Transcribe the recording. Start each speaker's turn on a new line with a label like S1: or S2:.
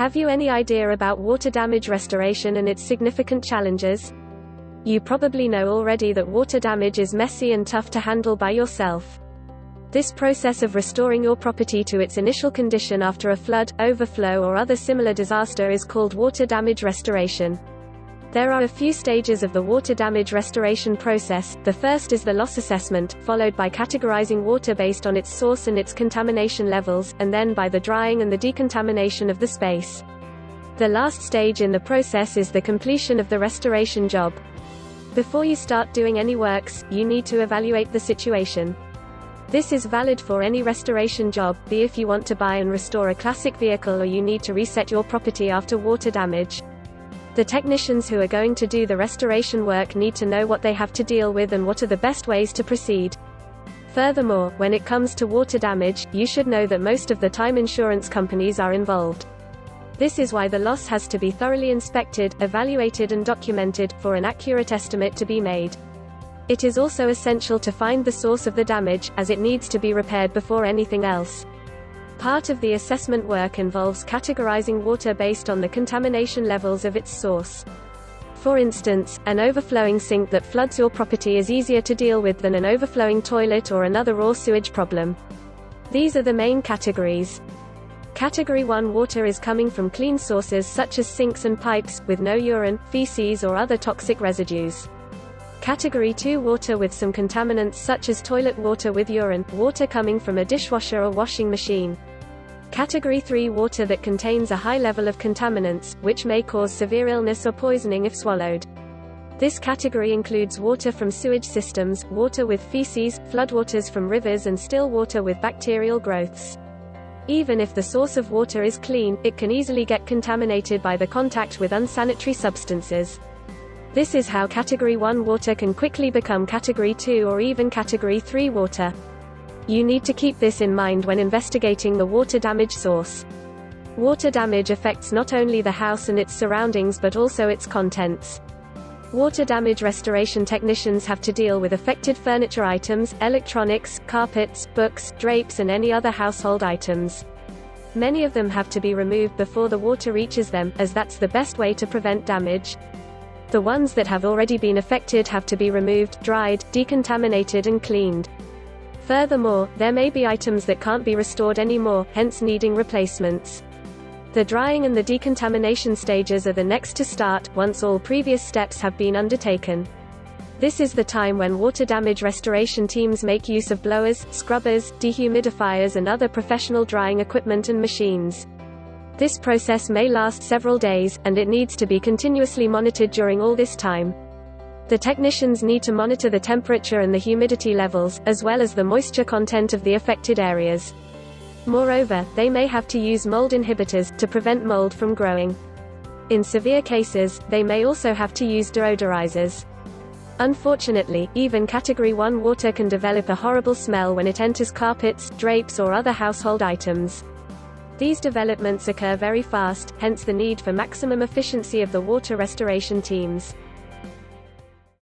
S1: Have you any idea about water damage restoration and its significant challenges? You probably know already that water damage is messy and tough to handle by yourself. This process of restoring your property to its initial condition after a flood, overflow or other similar disaster is called water damage restoration. There are a few stages of the water damage restoration process. The first is the loss assessment, followed by categorizing water based on its source and its contamination levels, and then by the drying and the decontamination of the space. The last stage in the process is the completion of the restoration job. Before you start doing any works, you need to evaluate the situation. This is valid for any restoration job, be if you want to buy and restore a classic vehicle or you need to reset your property after water damage. The technicians who are going to do the restoration work need to know what they have to deal with and what are the best ways to proceed. Furthermore, when it comes to water damage, you should know that most of the time insurance companies are involved. This is why the loss has to be thoroughly inspected, evaluated and documented, for an accurate estimate to be made. It is also essential to find the source of the damage, as it needs to be repaired before anything else. Part of the assessment work involves categorizing water based on the contamination levels of its source. For instance, an overflowing sink that floods your property is easier to deal with than an overflowing toilet or another raw sewage problem. These are the main categories. Category 1 water is coming from clean sources such as sinks and pipes, with no urine, feces or other toxic residues. Category 2 water with some contaminants such as toilet water with urine, water coming from a dishwasher or washing machine. Category 3 water that contains a high level of contaminants, which may cause severe illness or poisoning if swallowed. This category includes water from sewage systems, water with feces, floodwaters from rivers and still water with bacterial growths. Even if the source of water is clean, it can easily get contaminated by the contact with unsanitary substances. This is how Category 1 water can quickly become Category 2 or even Category 3 water. You need to keep this in mind when investigating the water damage source. Water damage affects not only the house and its surroundings but also its contents. Water damage restoration technicians have to deal with affected furniture items, electronics, carpets, books, drapes and any other household items. Many of them have to be removed before the water reaches them, as that's the best way to prevent damage. The ones that have already been affected have to be removed, dried, decontaminated and cleaned. Furthermore, there may be items that can't be restored anymore, hence needing replacements. The drying and the decontamination stages are the next to start, once all previous steps have been undertaken. This is the time when water damage restoration teams make use of blowers, scrubbers, dehumidifiers and other professional drying equipment and machines. This process may last several days, and it needs to be continuously monitored during all this time. The technicians need to monitor the temperature and the humidity levels, as well as the moisture content of the affected areas. Moreover, they may have to use mold inhibitors, to prevent mold from growing. In severe cases, they may also have to use deodorizers. Unfortunately, even Category 1 water can develop a horrible smell when it enters carpets, drapes or other household items. These developments occur very fast, hence the need for maximum efficiency of the water restoration teams.